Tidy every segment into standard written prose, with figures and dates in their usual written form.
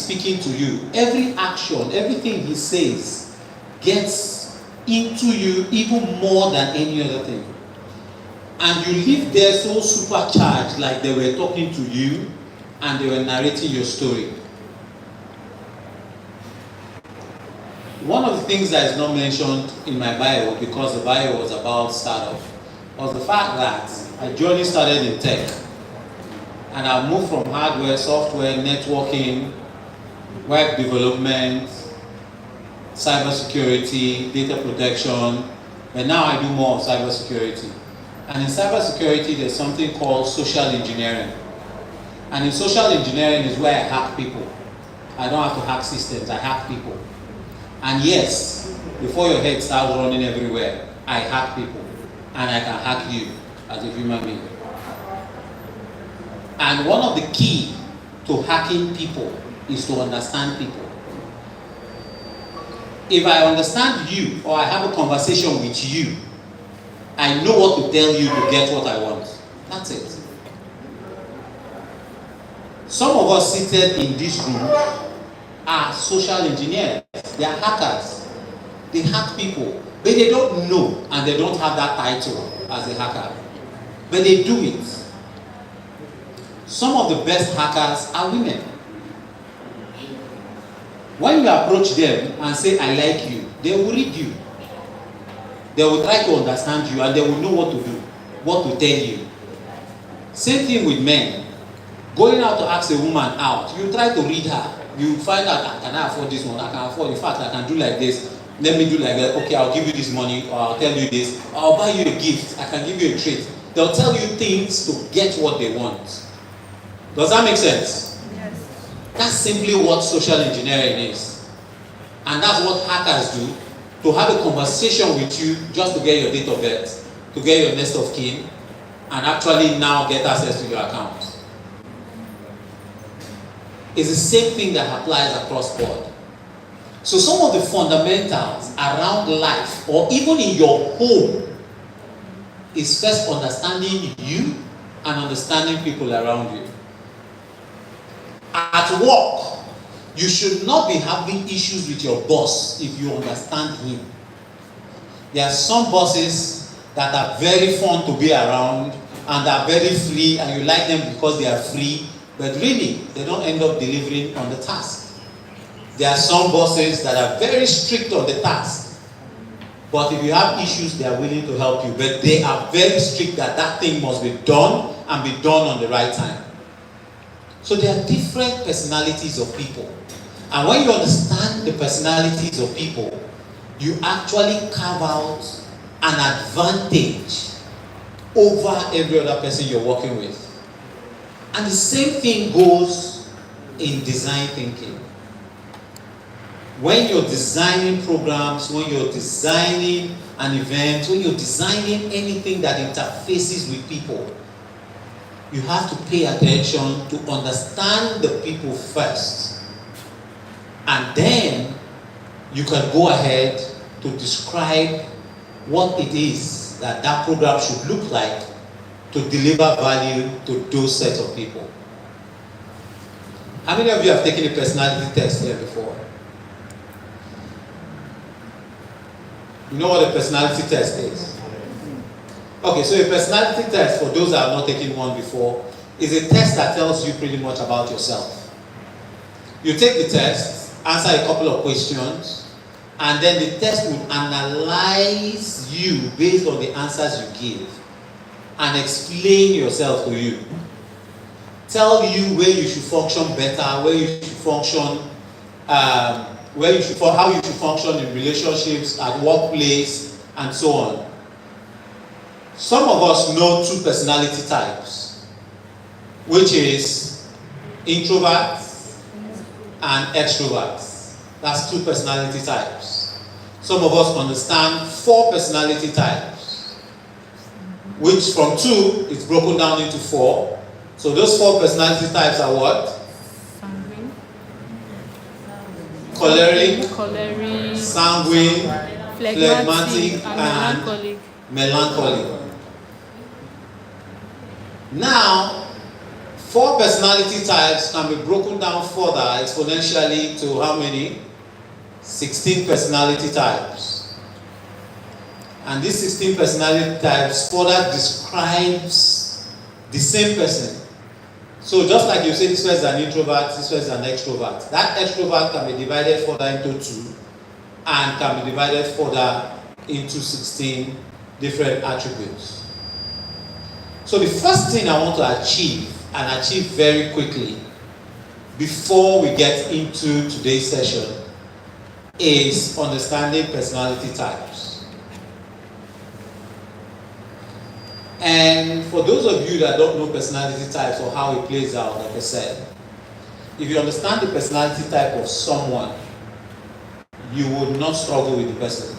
speaking to you, every action, everything he says gets into you even more than any other thing. And you live there so supercharged, like they were talking to you and they were narrating your story. One of the things that is not mentioned in my bio, because the bio was about startup, was the fact that I journey started in tech. And I moved from hardware, software, networking, web development, cybersecurity, data protection, but now I do more of cybersecurity. And in cybersecurity, there's something called social engineering. And in social engineering is where I hack people. I don't have to hack systems, I hack people. And yes, before your head starts running everywhere, I hack people. And I can hack you as a human being. And one of the key to hacking people is to understand people. If I understand you, or I have a conversation with you, I know what to tell you to get what I want. That's it. Some of us seated in this room are social engineers. They are hackers. They hack people, but they don't know and they don't have that title as a hacker. But they do it. Some of the best hackers are women. When you approach them and say, I like you, they will read you. They will try to understand you and they will know what to do, what to tell you. Same thing with men. Going out to ask a woman out, you try to read her. You find out, can I afford this one? I can afford, in fact, I can do like this. Let me do like that. Okay, I'll give you this money, or I'll tell you this. I'll buy you a gift. I can give you a treat. They'll tell you things to get what they want. Does that make sense? Yes. That's simply what social engineering is. And that's what hackers do, to have a conversation with you just to get your date of birth, to get your next of kin, and actually now get access to your account. It's the same thing that applies across board. So some of the fundamentals around life, or even in your home, is first understanding you and understanding people around you. At work, you should not be having issues with your boss if you understand him. There are some bosses that are very fun to be around and are very free, and you like them because they are free, but really, they don't end up delivering on the task. There are some bosses that are very strict on the task, but if you have issues, they are willing to help you, but they are very strict that that thing must be done and be done on the right time. So there are different personalities of people. And when you understand the personalities of people, you actually carve out an advantage over every other person you're working with. And the same thing goes in design thinking. When you're designing programs, when you're designing an event, when you're designing anything that interfaces with people, you have to pay attention to understand the people first. And then you can go ahead to describe what it is that that program should look like to deliver value to those sets of people. How many of you have taken a personality test here before? You know what a personality test is? Okay, so a personality test, for those that have not taken one before, is a test that tells you pretty much about yourself. You take the test, answer a couple of questions, and then the test will analyze you based on the answers you give and explain yourself to you. Tell you where you should function better, where you should function, how you should function in relationships, at workplace, and so on. Some of us know two personality types, which is introverts and extroverts. That's two personality types. Some of us understand 4 personality types, which from 2 is broken down into 4. So those 4 personality types are what? Sanguine. Choleric, sanguine, phlegmatic, and melancholic. Now, 4 personality types can be broken down further exponentially to how many? 16 personality types. And these 16 personality types further describes the same person. So just like you say this person is an introvert, this person is an extrovert. That extrovert can be divided further into 2 and can be divided further into 16 different attributes. So the first thing I want to achieve, and achieve very quickly before we get into today's session, is understanding personality types. And for those of you that don't know personality types or how it plays out, like I said, if you understand the personality type of someone, you will not struggle with the person.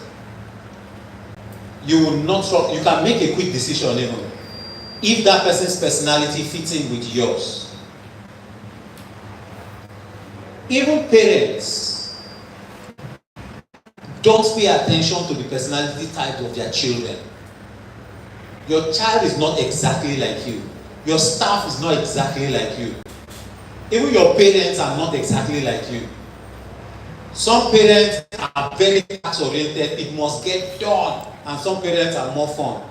You will not struggle. You can make a quick decision even if that person's personality fits in with yours. Even parents don't pay attention to the personality type of their children. Your child is not exactly like you. Your staff is not exactly like you. Even your parents are not exactly like you. Some parents are very task-oriented, it must get done. And some parents are more fun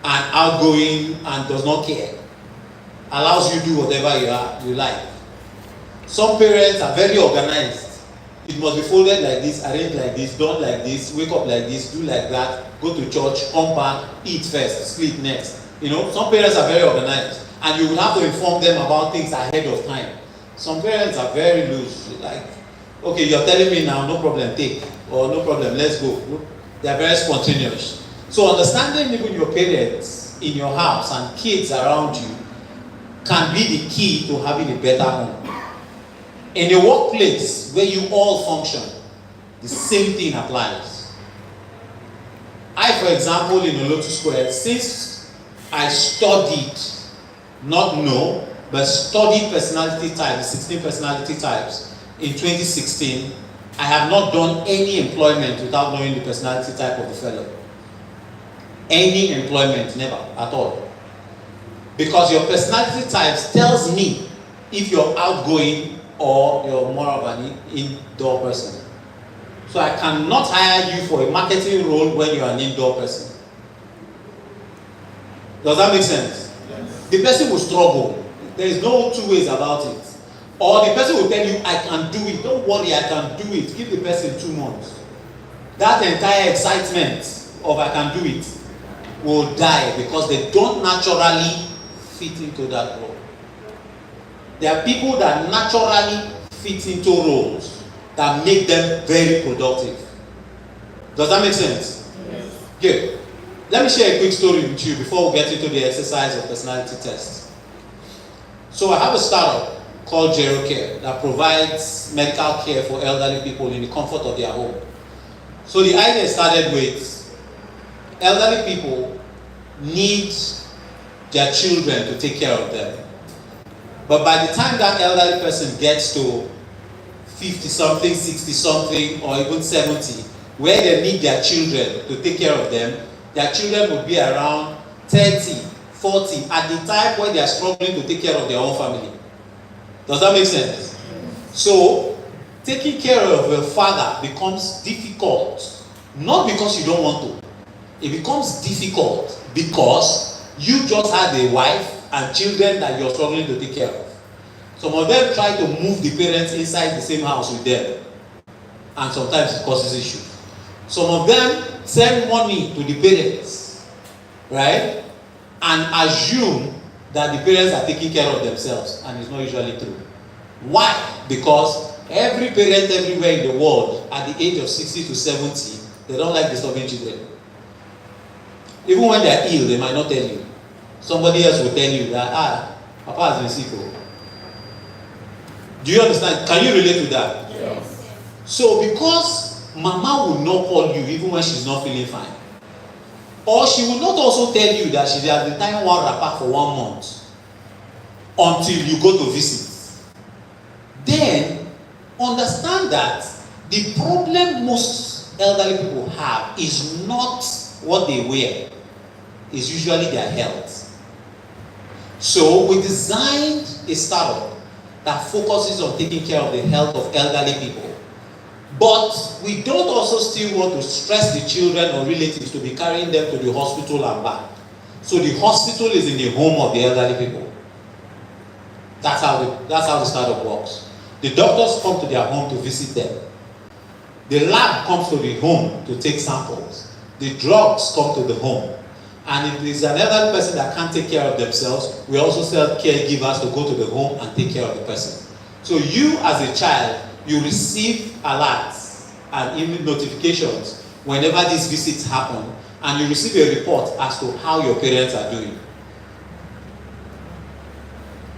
and outgoing and does not care. Allows you to do whatever you like. Some parents are very organized. It must be folded like this, arranged like this, done like this, wake up like this, do like that, go to church, come back, eat first, sleep next. You know, some parents are very organized and you will have to inform them about things ahead of time. Some parents are very loose, like, okay, you're telling me now, no problem, take, or no problem, let's go. They are very spontaneous. So understanding even your parents in your house and kids around you can be the key to having a better home. In a workplace where you all function, the same thing applies. I, for example, in Olotu Square, since I studied, not know, but studied personality types, 16 personality types, in 2016, I have not done any employment without knowing the personality type of the fellow. Any employment, never, at all. Because your personality types tells me if you're outgoing or you're more of an indoor person. So I cannot hire you for a marketing role when you're an indoor person. Does that make sense? Yes. The person will struggle. There is no two ways about it. Or the person will tell you, I can do it. Don't worry, I can do it. Give the person 2 months. That entire excitement of I can do it will die because they don't naturally fit into that role. There are people that naturally fit into roles that make them very productive. Does that make sense? Yes. Good. Let me share a quick story with you before we get into the exercise of personality test. So I have a startup called GeroCare that provides medical care for elderly people in the comfort of their home. So the idea started with elderly people need their children to take care of them. But by the time that elderly person gets to 50-something, 60-something, or even 70, where they need their children to take care of them, their children will be around 30, 40, at the time when they are struggling to take care of their own family. Does that make sense? So, taking care of a father becomes difficult, not because you don't want to. It becomes difficult because you just had a wife and children that you're struggling to take care of. Some of them try to move the parents inside the same house with them, and sometimes it causes issues. Some of them send money to the parents, right? And assume that the parents are taking care of themselves, and it's not usually true. Why? Because every parent everywhere in the world at the age of 60 to 70, they don't like disturbing children. Even when they're ill, they might not tell you. Somebody else will tell you that, Papa has been sick. Do you understand? Can you relate to that? Yes. So because Mama will not call you even when she's not feeling fine, or she will not also tell you that she has been tying one wrapper for 1 month until you go to visit, then understand that the problem most elderly people have is not what they wear, it's usually their health. So we designed a startup that focuses on taking care of the health of elderly people. But we don't also still want to stress the children or relatives to be carrying them to the hospital and back. So the hospital is in the home of the elderly people. That's how the startup works. The doctors come to their home to visit them. The lab comes to the home to take samples. The drugs come to the home. And if there's an elderly person that can't take care of themselves, we also sell caregivers to go to the home and take care of the person. So you as a child, you receive alerts and even notifications whenever these visits happen, and you receive a report as to how your parents are doing.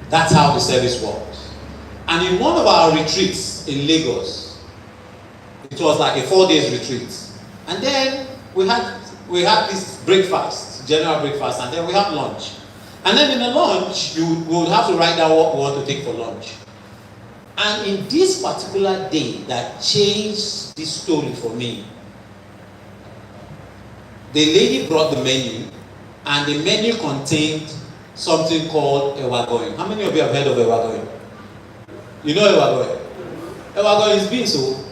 That's how the service works. And in one of our retreats in Lagos, it was like a 4-day retreat. And then we had this breakfast, general breakfast, and then we had lunch. And then in the lunch, we would have to write down what we want to take for lunch. And in this particular day that changed this story for me, the lady brought the menu, and the menu contained something called ewagoyin. How many of you have heard of ewagoyin? You know ewagoyin? Ewagoyin is beans, so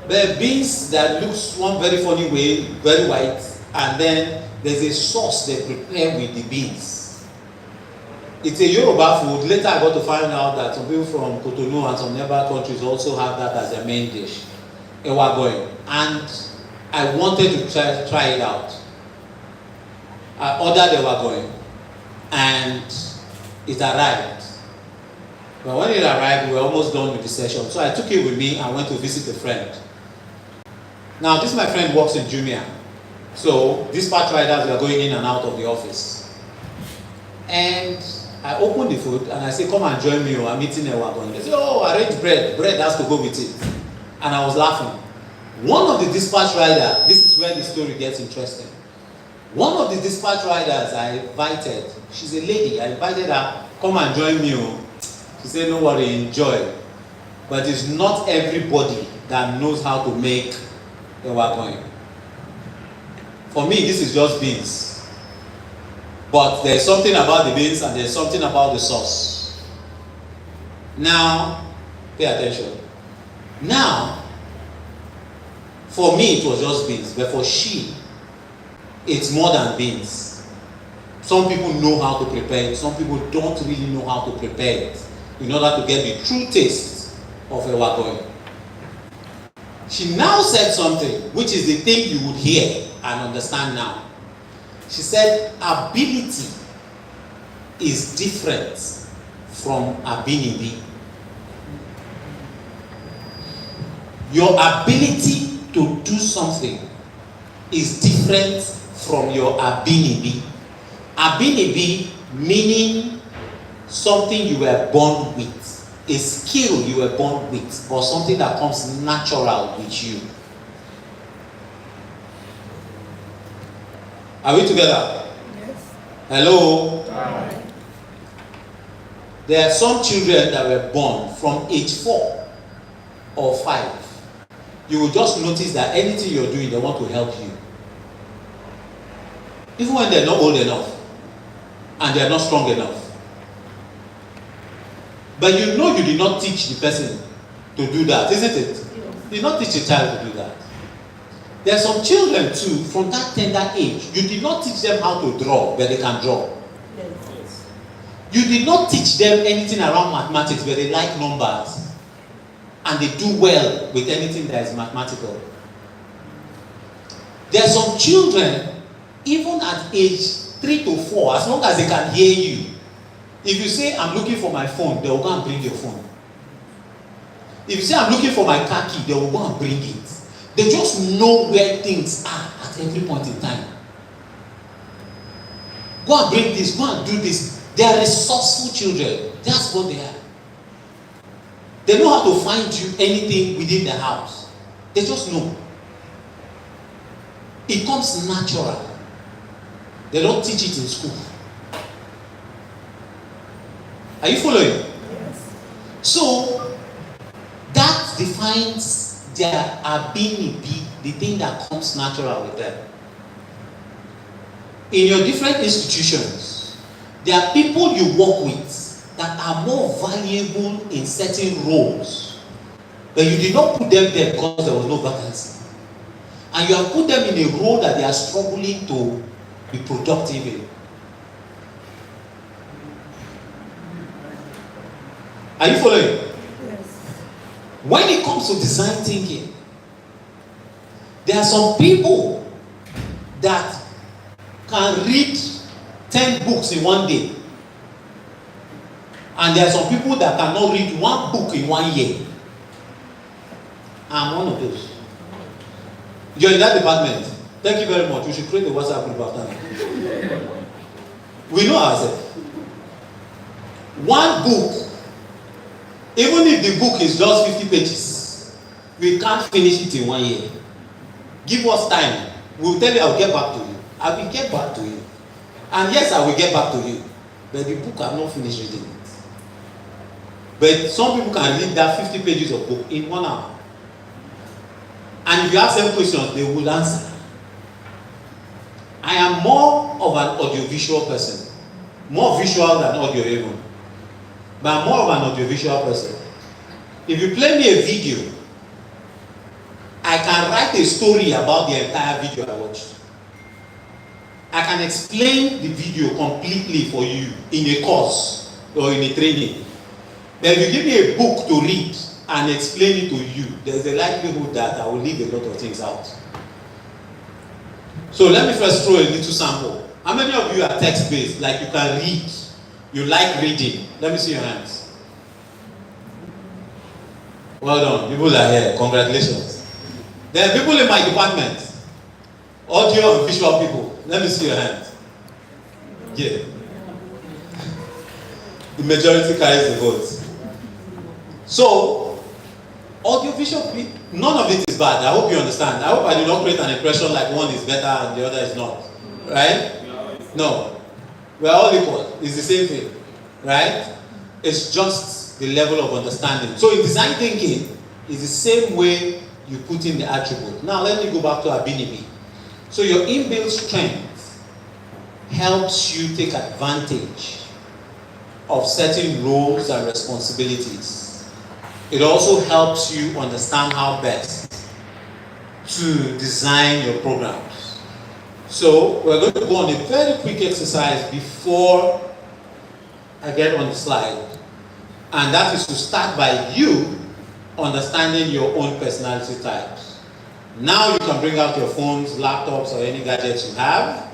the beans that looks one very funny way, very white, and then there's a sauce they prepare with the beans. It's a Yoruba food. Later I got to find out that some people from Cotonou and some neighbor countries also have that as their main dish, ewagoyin. And I wanted to try it out. I ordered ewagoyin, and it arrived. But when it arrived, we were almost done with the session. So I took it with me and went to visit a friend. Now, this my friend works in Jumia. So dispatch riders were going in and out of the office. And I opened the food and I said, come and join me, I'm eating ewagoyin. They said, oh, arrange bread. Bread has to go with it. And I was laughing. One of the dispatch riders, this is where the story gets interesting. One of the dispatch riders I invited, she's a lady, I invited her, come and join me. She said, no worry, enjoy. But it's not everybody that knows how to make ewagoyin. For me, this is just beans. But there's something about the beans and there's something about the sauce. Now, pay attention. Now, for me, it was just beans. But for she, it's more than beans. Some people know how to prepare it. Some people don't really know how to prepare it in order to get the true taste of ewagoyin. She now said something, which is the thing you would hear and understand now. She said, ability is different from abinibi. Your ability to do something is different from your abinibi. Abinibi meaning something you were born with, a skill you were born with, or something that comes natural with you. Are we together? Yes. Hello? Hi. There are some children that were born from age 4 or 5. You will just notice that anything you're doing, they want to help you. Even when they're not old enough and they're not strong enough. But you know you did not teach the person to do that, isn't it? You did not teach a child to do that. There are some children too, from that tender age, you did not teach them how to draw, but they can draw. Yes. You did not teach them anything around mathematics, but they like numbers. And they do well with anything that is mathematical. There are some children, even at age 3 to 4, as long as they can hear you, if you say, I'm looking for my phone, they will go and bring your phone. If you say, I'm looking for my car key, they will go and bring it. They just know where things are at every point in time. Go and bring this, go and do this. They are resourceful children. That's what they are. They know how to find you anything within the house. They just know. It comes natural. They don't teach it in school. Are you following? Yes. So, that defines their ability, the thing that comes natural with them. In your different institutions, There are people you work with that are more valuable in certain roles, but you did not put them there because there was no vacancy. And you have put them in a role that they are struggling to be productive in. Are you following? Yes. When it comes to design thinking, there are some people that can read 10 books in one day. And there are some people that cannot read one book in 1 year. I'm one of those. You're in that department. Thank you very much. We should create a WhatsApp group after that. We know ourselves. One book, even if the book is just 50 pages, we can't finish it in 1 year. Give us time. We'll tell you I'll get back to you. I will get back to you. And yes, I will get back to you. But the book I've not finished reading it. But some people can read that 50 pages of book in 1 hour. And if you ask them questions, they will answer. I am more of an audiovisual person. More visual than audio even. But I'm more of an audiovisual person. If you play me a video, I can write a story about the entire video I watched. I can explain the video completely for you in a course or in a training. Then if you give me a book to read and explain it to you, there's a likelihood that I will leave a lot of things out. So let me first throw a little sample. How many of you are text-based, like you can read? You like reading? Let me see your hands. Well done. People are here. Congratulations. There are people in my department. Audio and visual people. Let me see your hands. Yeah. The majority carries the vote. So, audiovisual, none of it is bad. I hope you understand. I hope I did not create an impression like one is better and the other is not. Right? No. We are all equal. It's the same thing. Right? It's just the level of understanding. So in design thinking, it's the same way you put in the attribute. Now let me go back to Abinibi. So your inbuilt strength helps you take advantage of certain roles and responsibilities. It also helps you understand how best to design your programs. So we're going to go on a very quick exercise before I get on the slide. And that is to start by you understanding your own personality types. Now you can bring out your phones, laptops, or any gadgets you have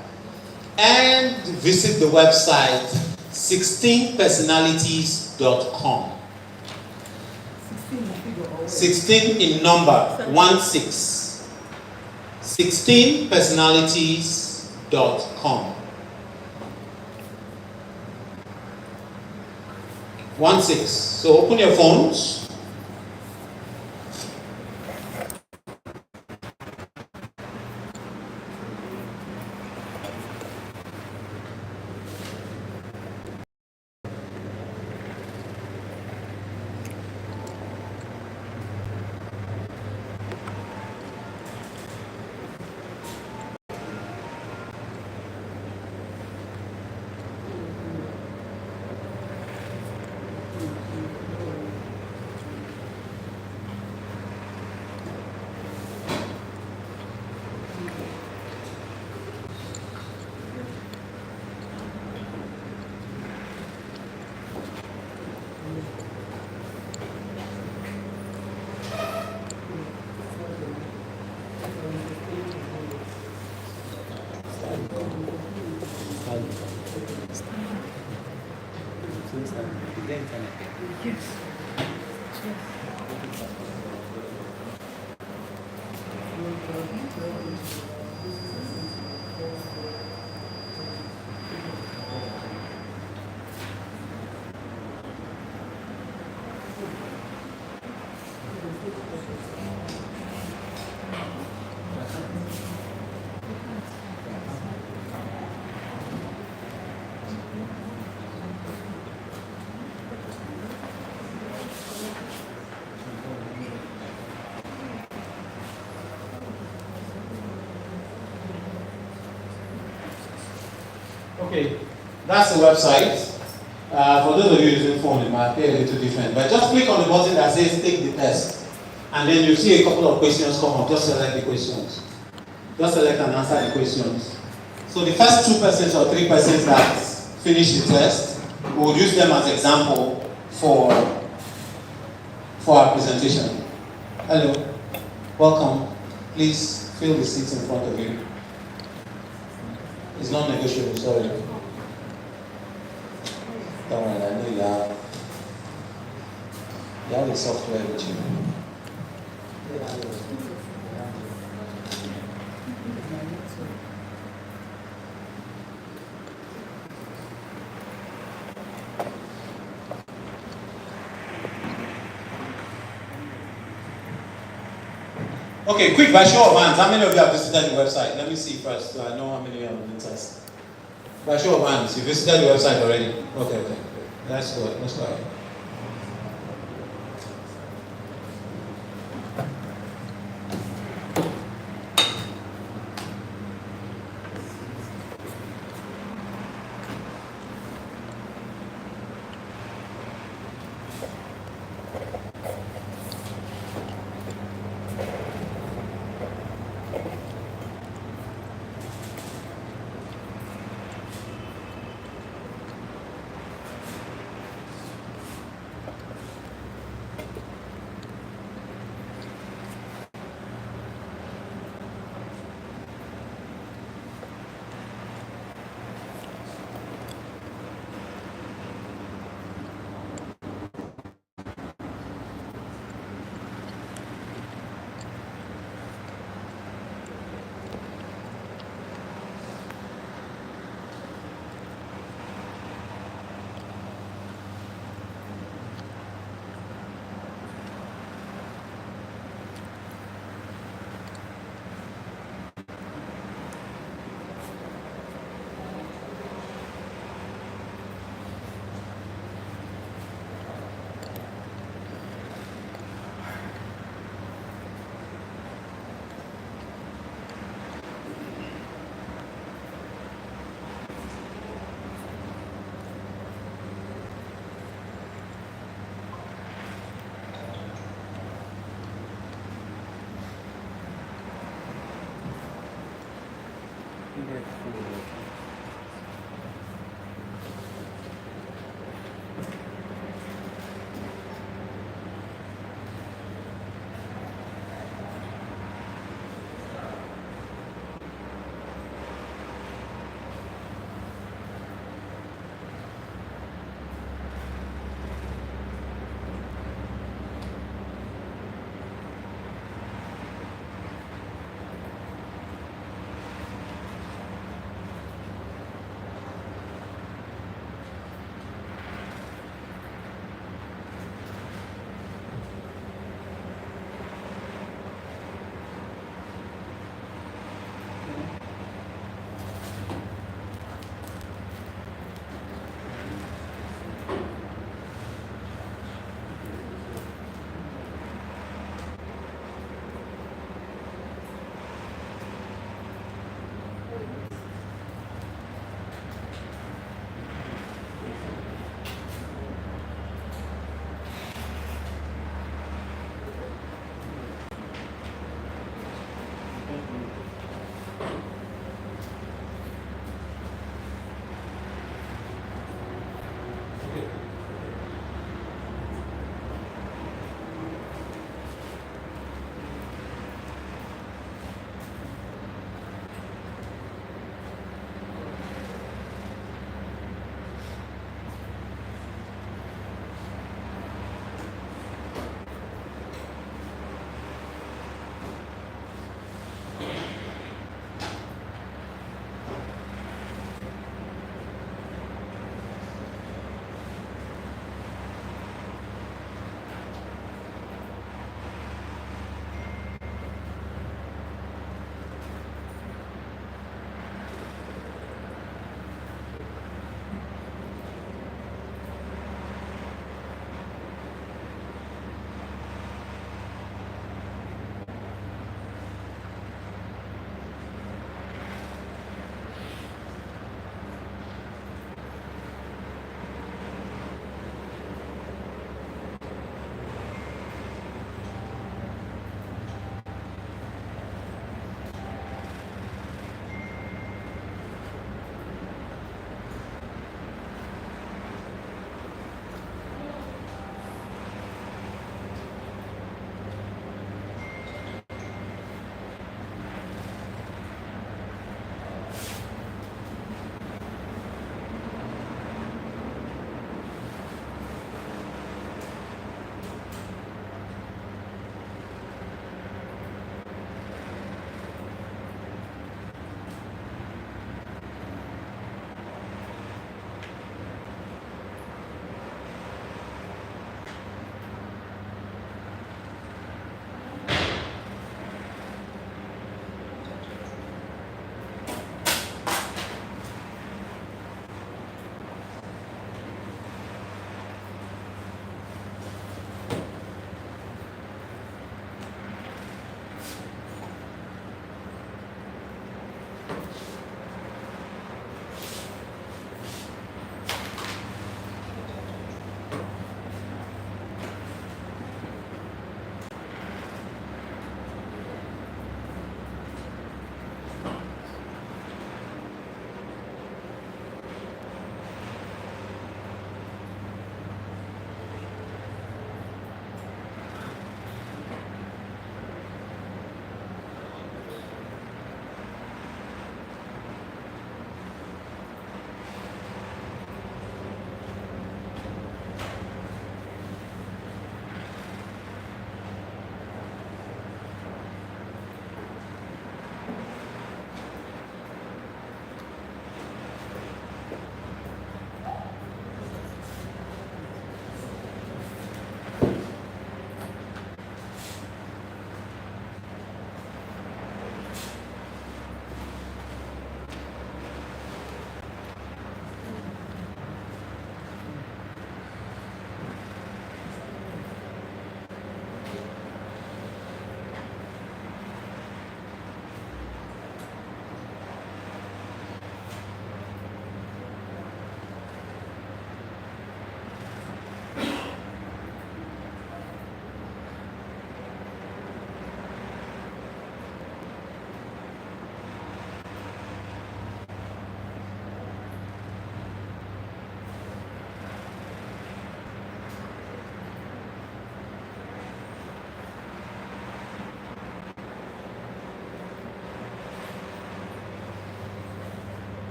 and visit the website 16personalities.com. 16 in number, 16. 16personalities.com. 16. So open your phones. Okay, That's the website. For those of you using phone, it might appear a little different, but just click on the button that says take the test, and then you see a couple of questions come up. Just select the questions. Just select and answer the questions. So the first 2% or 3% that finish the test, we will use them as example for our presentation. Hello, welcome. Please fill the seats in front of you. It's not negotiable, sorry. Don't worry, I know you have the software with you. Okay, quick by show of hands, how many of you have visited the website? Let me see first, so I know how many of you have been tested. By show of hands, you visited the website already? Okay. Let's go ahead.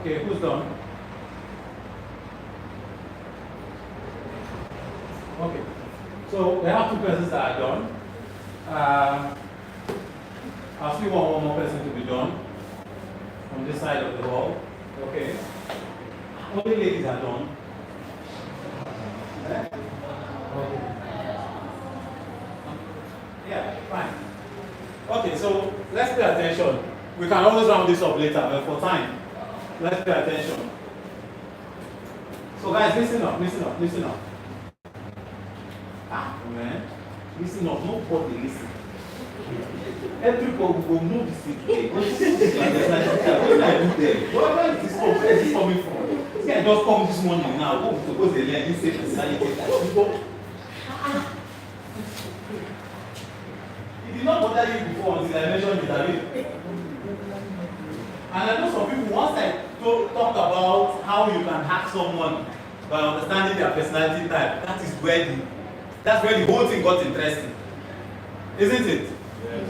Okay, who's done? Okay, so we have 2 persons that are done. I'll still want one more person to be done on this side of the wall. Okay. Only ladies are done. Okay. Yeah, fine. Okay, so let's pay attention. We can always round this up later, but for time, let's pay attention. So guys, listen up, listen up, listen up. Ah, man. Listen up, nobody listen. Everybody will know this thing. What is this? What did I do there? Where is this coming from? This guy just come this morning now. What was supposed to learn? He said personality. It did not bother you before until I mentioned it. And I know some people, once I talk about how you can hack someone by understanding their personality type, that's where the whole thing got interesting. Isn't it? Yes.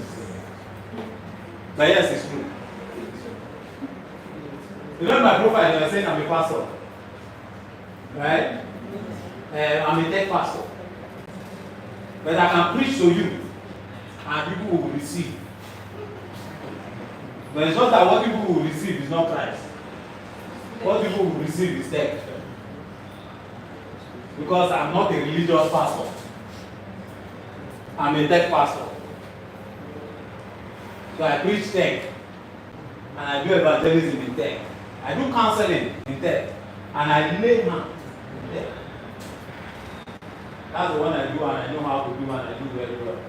But yes, it's true. You know my profile, you're saying I'm a pastor. Right? I'm a tech pastor. But I can preach to you and people will receive. But it's not that what people will receive is not Christ. What people will receive is tech. Because I'm not a religious pastor. I'm a tech pastor. So I preach tech. And I do evangelism in tech. I do counseling in tech. And I lay hands in tech. That's the one I do, and I know how to do, and I do very well.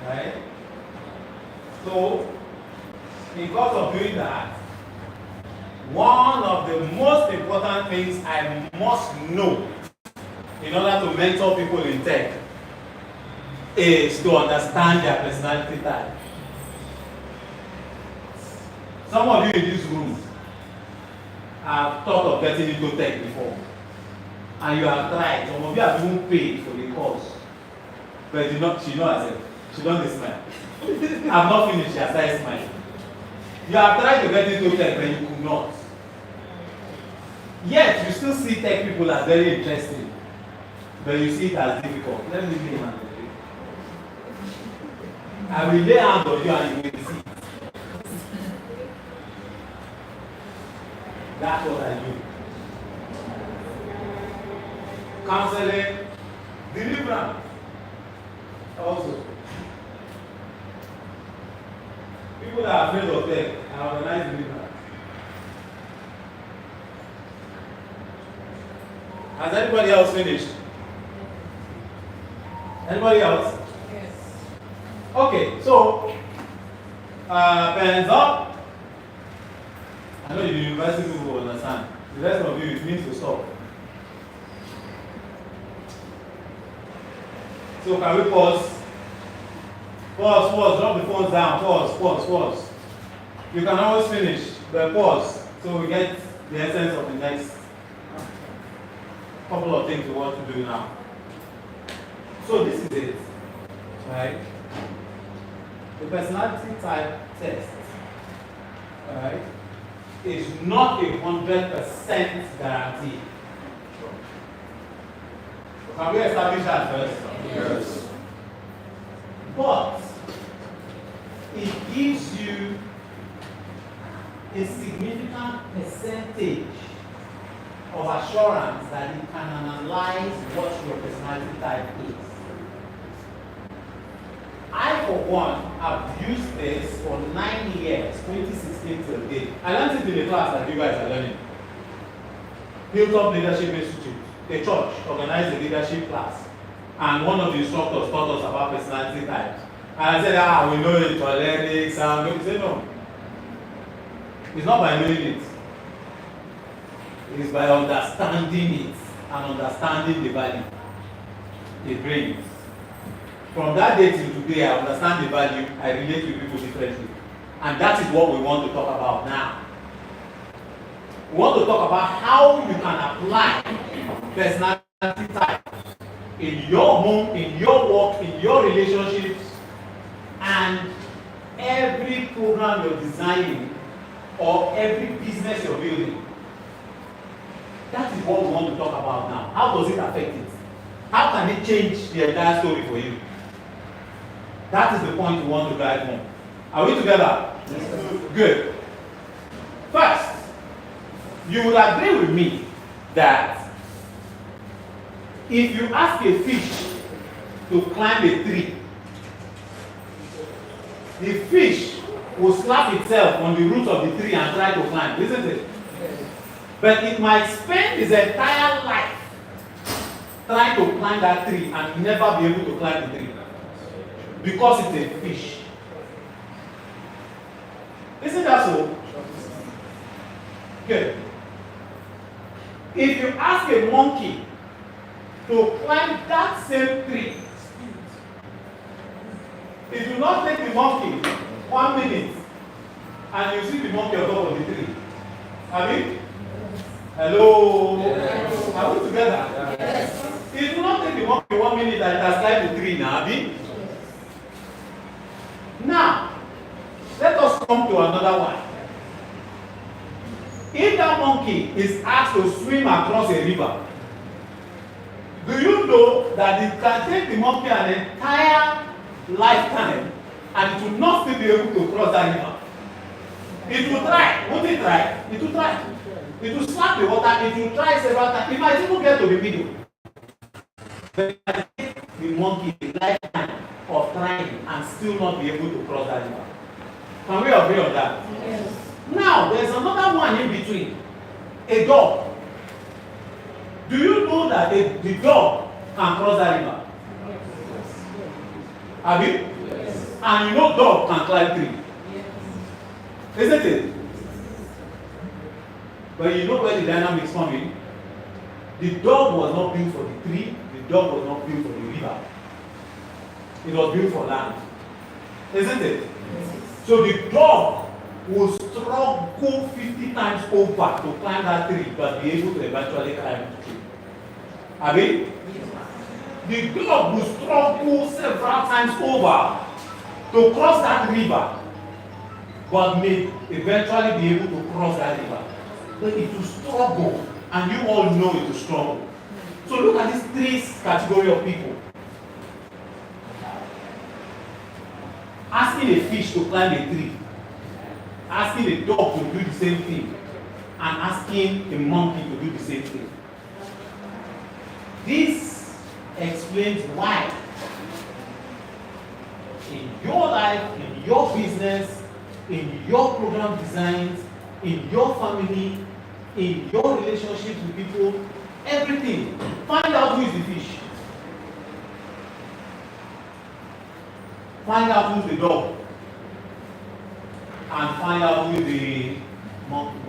Right? So, because of doing that, one of the most important things I must know in order to mentor people in tech is to understand their personality type. Some of you in this room have thought of getting into tech before, and you have tried. Some of you have even paid for the course, but she don't smile. I'm not finished, she has started smiling. You have tried to get into tech, but you could not. Yet, you still see tech people as very interesting, but you see it as difficult. Let me lay hands on you. I will lay hands on you and you will see. That's what I do. Counseling, deliverance, also. People that are afraid of tech, I organize deliverance. Has anybody else finished? Anybody else? Yes. Okay, so pens up. I know the university people will understand. The rest of you, it means to stop. So can we pause? Pause, drop the phones down, pause. You can always finish, but pause, so we get the essence of the next couple of things we want to do now. So this is it, right? The personality type test, right, is not a 100% guarantee. Can we establish that first? Yes. But it gives you a significant percentage of assurance that it can analyze what your personality type is. I, for one, have used this for 9 years, 2016 till date. I learned it in the class that you guys are learning. Hilltop Leadership Institute, a church, organized a leadership class. And one of the instructors taught us about personality types. And I said, we know it, cholerics, and he said, no. It's not by knowing it. is by understanding it and understanding the value it brings. From that day till today, I understand the value, I relate with people differently. And that is what we want to talk about now. We want to talk about how you can apply personality type in your home, in your work, in your relationships, and every program you're designing or every business you're building. That is what we want to talk about now. How does it affect it? How can it change the entire story for you? That is the point we want to drive home. Are we together? Yes. Good. First, you would agree with me that if you ask a fish to climb a tree, the fish will slap itself on the root of the tree and try to climb, isn't it? But it might spend its entire life trying to climb that tree and never be able to climb the tree because it's a fish. Isn't that so? Good. If you ask a monkey to climb that same tree, it will not take the monkey 1 minute and you see the monkey on top of the tree. Have you? Hello? Yes. Are we together? Yes. It will not take the monkey 1 minute and it has climbed the tree now, have you? Now, let us come to another one. If that monkey is asked to swim across a river, do you know that it can take the monkey an entire lifetime and it will not still be able to cross that river? It will try. Won't it try? It will try. It will slap the water. It will try several times. It might even get to the middle. But it can take the monkey a lifetime of trying and still not be able to cross that river. Can we agree on that? Yes. Now, there's another one in between. A dog. Do you know that the dog can cross that river? Yes. Have you? Yes. And you know dog can climb tree. Yes. Isn't it? But you know where the dynamics come in? The dog was not built for the tree. The dog was not built for the river. It was built for land. Isn't it? Yes. So the dog will struggle 50 times over to climb that tree, but be able to eventually climb the tree. Have you? Yes. The dog will struggle several times over to cross that river, but may eventually be able to cross that river. But it will struggle, and you all know it will struggle. So look at these three categories of people. Asking a fish to climb a tree, asking a dog to do the same thing, and asking a monkey to do the same thing. This explains why in your life, in your business, in your program designs, in your family, in your relationships with people, everything, find out who is the fish. Find out who's the dog. And find out who is the monkey.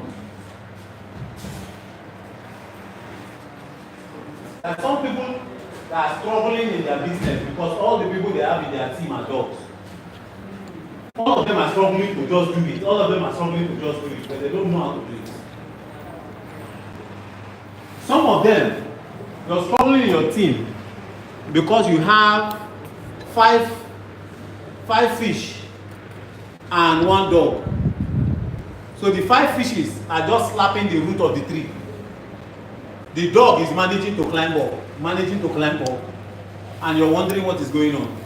There are some people that are struggling in their business because all the people they have in their team are dogs. All of them are struggling to just do it. All of them are struggling to just do it, but they don't know how to do it. Some of them, you're struggling in your team because you have five fish and 1 dog. So the 5 fishes are just slapping the root of the tree. The dog is managing to climb up, and you're wondering what is going on.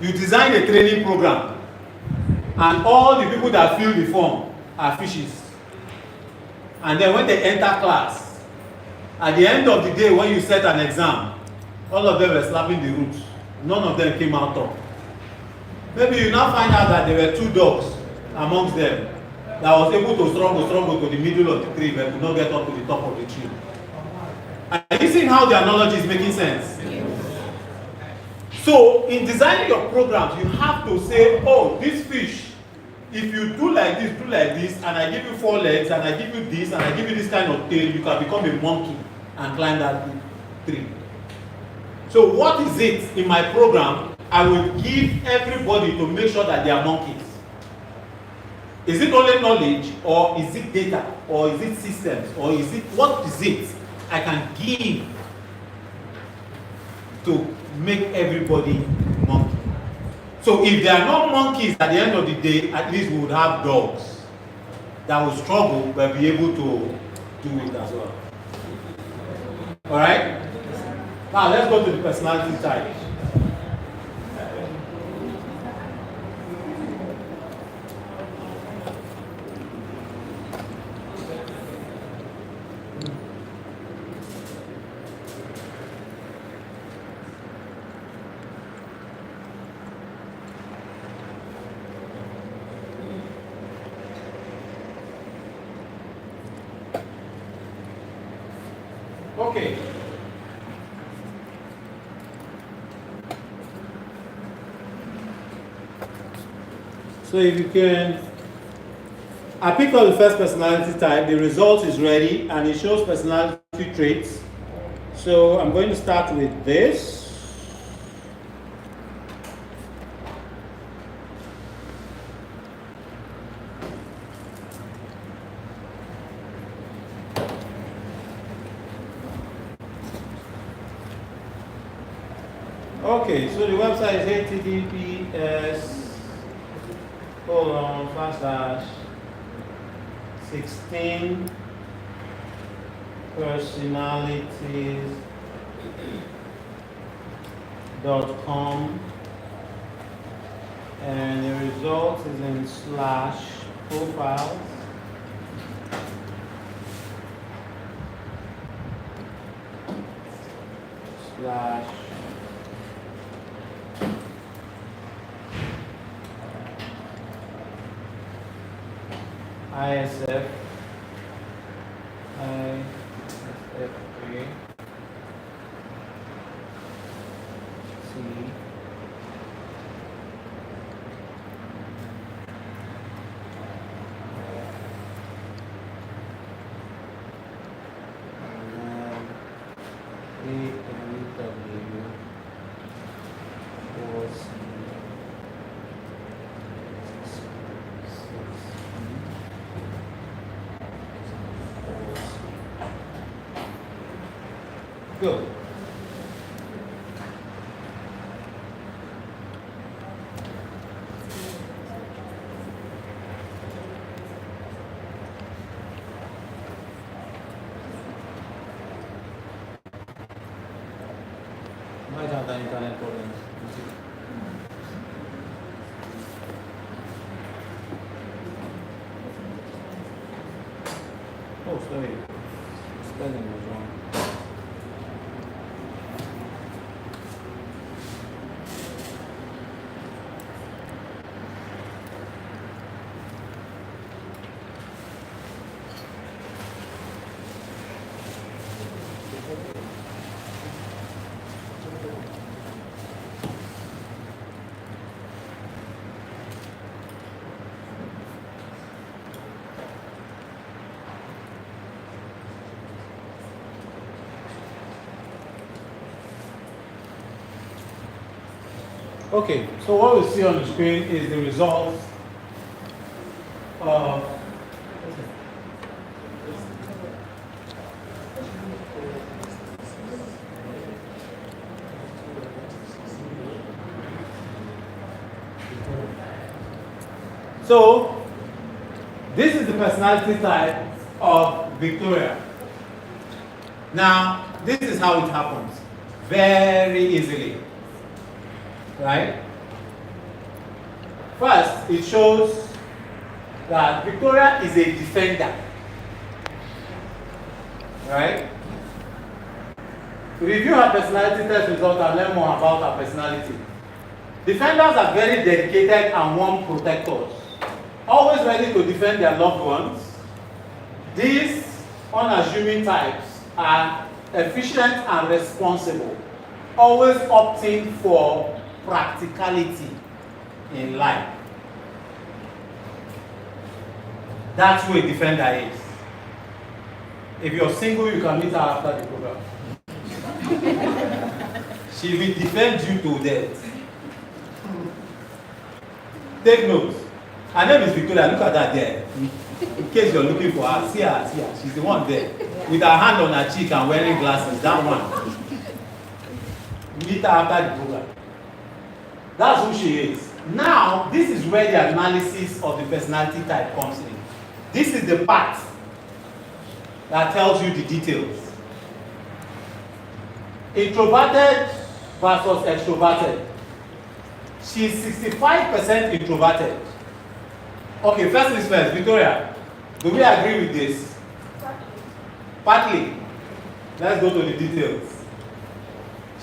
You design a training program, and all the people that fill the form are fishes. And then when they enter class, at the end of the day, when you set an exam, all of them were slapping the roots. None of them came out top. Maybe you now find out that there were 2 dogs amongst them that was able to struggle to the middle of the tree but could not get up to the top of the tree. Are you seeing how the analogy is making sense? So in designing your programs, you have to say, oh, this fish if you do like this, and I give you 4 legs, and I give you this, and I give you this kind of tail, you can become a monkey and climb that tree. So what is it in my program I will give everybody to make sure that they are monkeys? Is it only knowledge, or is it data, or is it systems, or is it, what is it I can give to make everybody monkey? So if there are no monkeys at the end of the day, at least we would have dogs that will struggle but be able to do it as well. Alright? Now let's go to the personality type. Okay. So if you can, I picked up the first personality type, the result is ready, and it shows personality traits. So I'm going to start with this. Okay, so the website is https://16 personalities.com, and the result is in /profiles. ISF 3 C AMW 4C. Good. Might have the internet problems. Oh, sorry. Spelling was wrong. Okay, so what we see on the screen is the results of so this is the personality type of Victoria. Now, this is how it happens. Very easily. Right? First, it shows that Victoria is a defender. Right? To review her personality test result and learn more about her personality. Defenders are very dedicated and warm protectors, always ready to defend their loved ones. These unassuming types are efficient and responsible, always opting for practicality in life. That's who a defender is. If you're single, you can meet her after the program. She will defend you to death. Take note. Her name is Victoria. Look at that there. In case you're looking for her, see her, see her. She's the one there. With her hand on her cheek and wearing glasses. That one. Meet her after the program. That's who she is. Now, this is where the analysis of the personality type comes in. This is the part that tells you the details. Introverted versus extroverted. She's 65% introverted. Okay, first things first, Victoria, do we agree with this? Partly. Let's go to the details.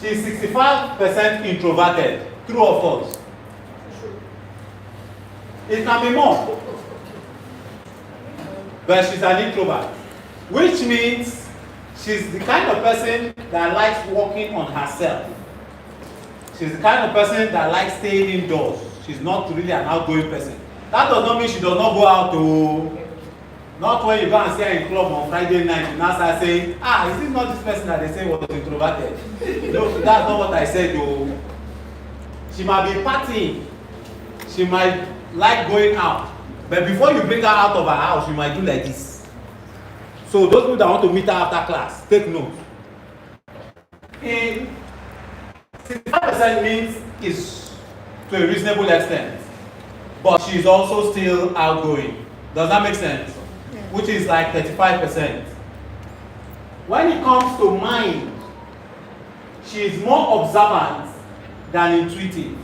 She's 65% introverted. True or false? It can be more. But she's an introvert. Which means she's the kind of person that likes working on herself. She's the kind of person that likes staying indoors. She's not really an outgoing person. That does not mean she does not go out to... Not when you go and see her in club on Friday night, you now start saying, is this not this person that they say was introverted? No, that's not what I said though. She might be partying. She might like going out. But before you bring her out of her house, you might do like this. So those people that want to meet her after class, take note. In 65% means is to a reasonable extent. But she's also still outgoing. Does that make sense? Yeah. Which is like 35%. When it comes to mind, she is more observant than intuitive.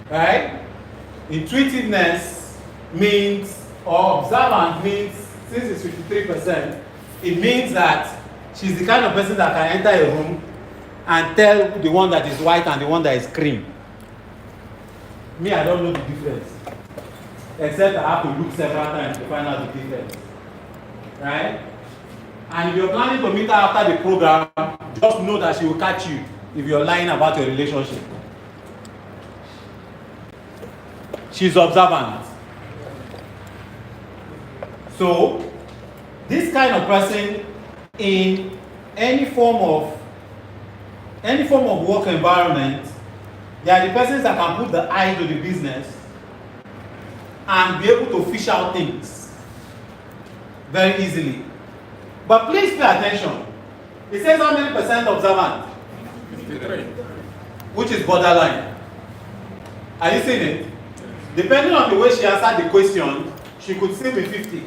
Right? Intuitiveness means, or observant means, since it's 53%, it means that she's the kind of person that can enter a room and tell the one that is white and the one that is cream. Me, I don't know the difference. Except I have to look several times to find out the difference. Right? And if you're planning to meet her after the program, just know that she will catch you if you're lying about your relationship. She's observant. So, this kind of person in any form of work environment, they are the persons that can put the eye to the business and be able to fish out things very easily. But please pay attention. It says how many percent observant? 53. Which is borderline. Are you seeing it? Depending on the way she answered the question, she could still be 50.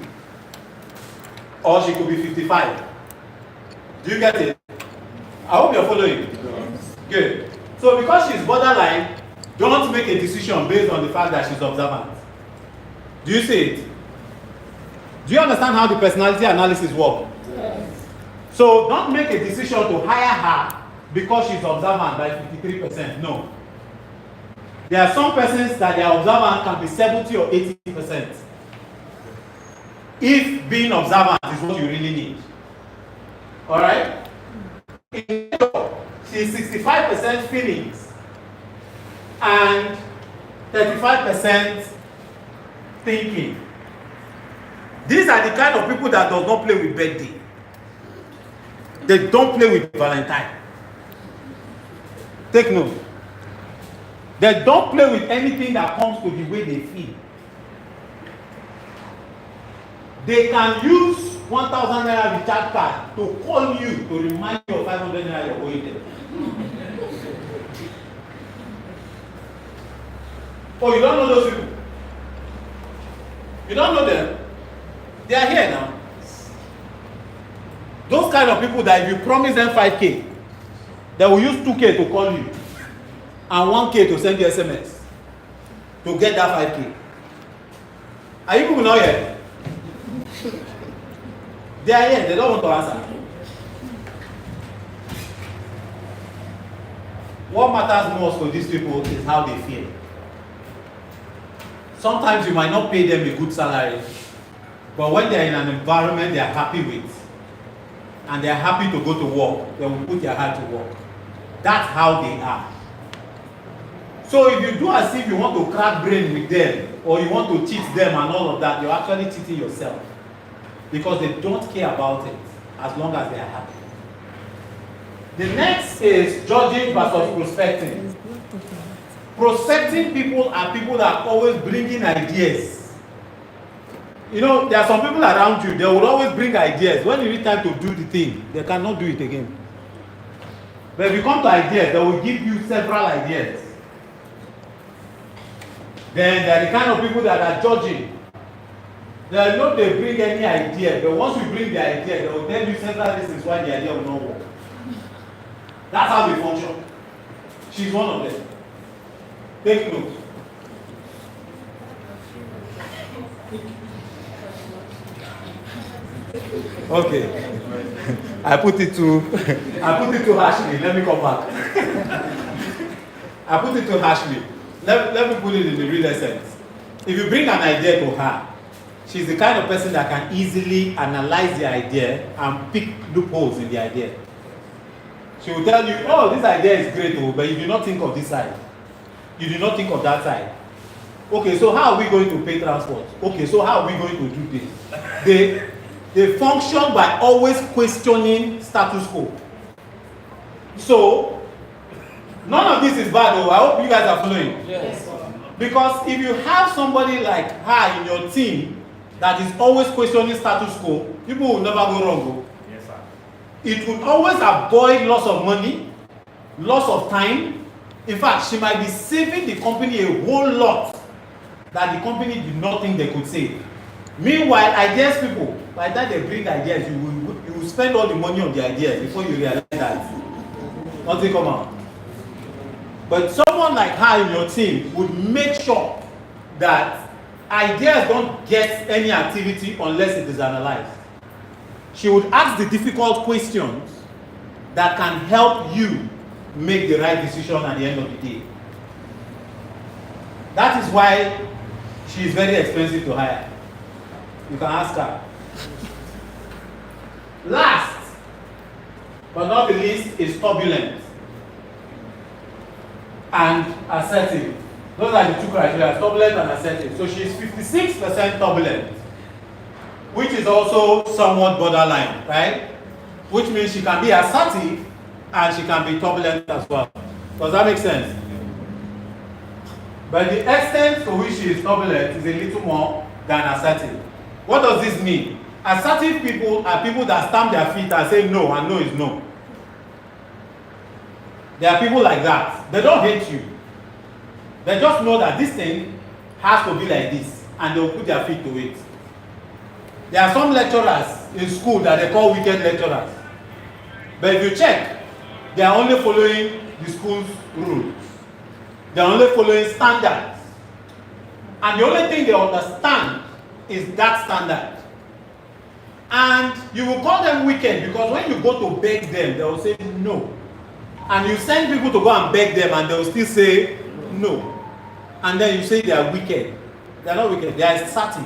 Or she could be 55. Do you get it? I hope you're following. Yes. Good. So because she's borderline, don't make a decision based on the fact that she's observant. Do you see it? Do you understand how the personality analysis works? Yes. So don't make a decision to hire her because she's observant by 53%. No. There are some persons that their observant can be 70 or 80%. If being observant is what you really need. Alright? She's 65% feelings and 35% thinking. These are the kind of people that does not play with birthday. They don't play with Valentine. Take note. They don't play with anything that comes to the way they feel. They can use 1,000 naira recharge card to call you to remind you of 500 naira you're going there. Oh, you don't know those people? You don't know them? They are here now. Those kind of people that if you promise them 5K, they will use 2K to call you and 1K to send you SMS to get that 5K. Are you people not here? They are here, they don't want to answer. What matters most for these people is how they feel. Sometimes you might not pay them a good salary, but when they are in an environment they are happy with, and they are happy to go to work, they will put their heart to work. That's how they are. So if you do as if you want to crack brain with them, or you want to cheat them and all of that, you're actually cheating yourself. Because they don't care about it as long as they are happy. The next is judging versus prospecting. Prospecting people are people that are always bringing ideas. You know, there are some people around you, they will always bring ideas. When you need time to do the thing, they cannot do it again. But if you come to ideas, they will give you several ideas. Then there are the kind of people that are judging. They are not they bring any idea, but once you bring the idea, they will tell you several reasons why the idea will not work. That's how they function. She's one of them. Take note. Okay. I put it to Ashley. Let me come back. I put it to Ashley. Let me put it in the real essence. If you bring an idea to her, she's the kind of person that can easily analyze the idea and pick loopholes in the idea. She will tell you, oh, this idea is great, but you do not think of this side. You do not think of that side. Okay, so how are we going to pay transport? Okay, so how are we going to do this? They function by always questioning status quo. So, none of this is bad, though. I hope you guys are following. Yes. Because if you have somebody like her in your team that is always questioning status quo, people will never go wrong. Yes, sir. It will always avoid loss of money, loss of time. In fact, she might be saving the company a whole lot that the company did not think they could save. Meanwhile, ideas people, by the time they bring ideas, you will spend all the money on the ideas before you realize that nothing come out. But someone like her in your team would make sure that ideas don't get any activity unless it is analyzed. She would ask the difficult questions that can help you make the right decision at the end of the day. That is why she is very expensive to hire. You can ask her. Last but not the least is turbulent and assertive. Those are the two criteria, turbulent and assertive. So she is 56% turbulent, which is also somewhat borderline, right? Which means she can be assertive and she can be turbulent as well. Does that make sense? But the extent to which she is turbulent is a little more than assertive. What does this mean? Assertive people are people that stamp their feet and say no, and no is no. There are people like that. They don't hate you. They just know that this thing has to be like this, and they will put their feet to it. There are some lecturers in school that they call wicked lecturers. But if you check, they are only following the school's rules. They are only following standards. And the only thing they understand is that standard. And you will call them wicked because when you go to beg them, they will say no. And you send people to go and beg them and they will still say no. And then you say they are wicked. They are not wicked, they are assertive.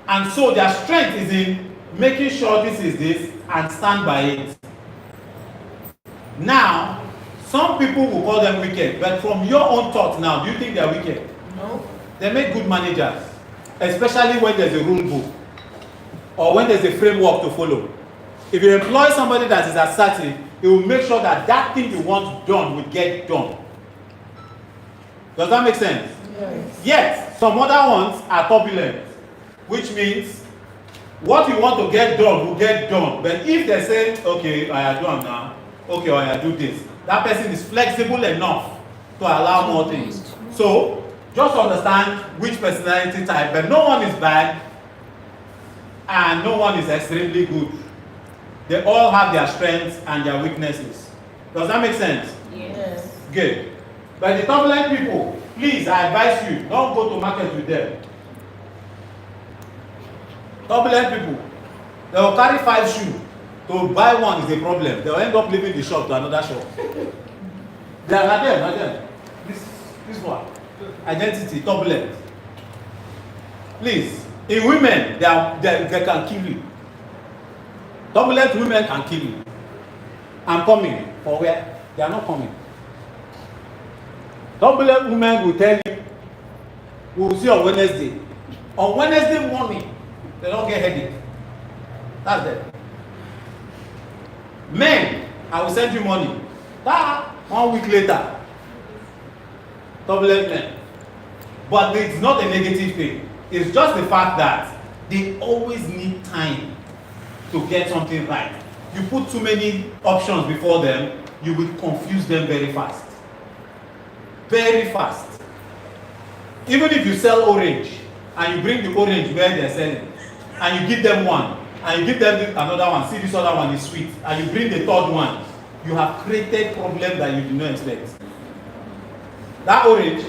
And so their strength is in making sure this is this and stand by it. Now, some people will call them wicked, but from your own thoughts now, do you think they are wicked? No. They make good managers, especially when there's a rule book or when there's a framework to follow. If you employ somebody that is assertive, he will make sure that that thing you want done will get done. Does that make sense? Yes. Yet, some other ones are turbulent, which means what you want to get done will get done. But if they say, okay, I do it now, okay, I do this, that person is flexible enough to allow more things. So, just understand which personality type, but no one is bad and no one is extremely good. They all have their strengths and their weaknesses. Does that make sense? Yes. Good. But the turbulent people, please, I advise you, don't go to market with them. Turbulent people, they will carry 5 shoes. To buy one is a problem. They will end up leaving the shop to another shop. They are like them. This one. Identity, turbulent. Please, in women, they can kill you. Turbulent women can kill you. I'm coming. For where? They are not coming. Turbulent women will tell you, We'll see on Wednesday. On Wednesday morning, they don't get headache. That's them. Men, I will send you money. 1 week later, turbulent men. But it's not a negative thing. It's just the fact that they always need time to get something right. You put too many options before them, you will confuse them very fast. Very fast. Even if you sell orange and you bring the orange where they're selling and you give them one and you give them another one, see this other one is sweet, and you bring the third one, you have created problem that you did not expect. That orange,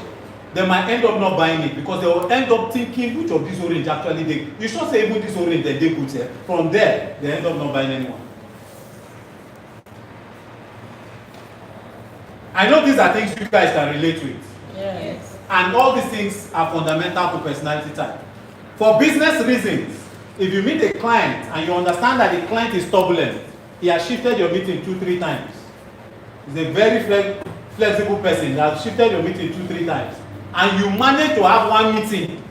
they might end up not buying it because they will end up thinking which of these orange actually they. You should say even this orange that they put here. From there, they end up not buying anyone. I know these are things you guys can relate with. Yes. And all these things are fundamental to personality type. For business reasons, if you meet a client and you understand that the client is turbulent, he has shifted your meeting 2-3 times. He's a very flexible person that has shifted your meeting 2-3 times. And you manage to have one meeting,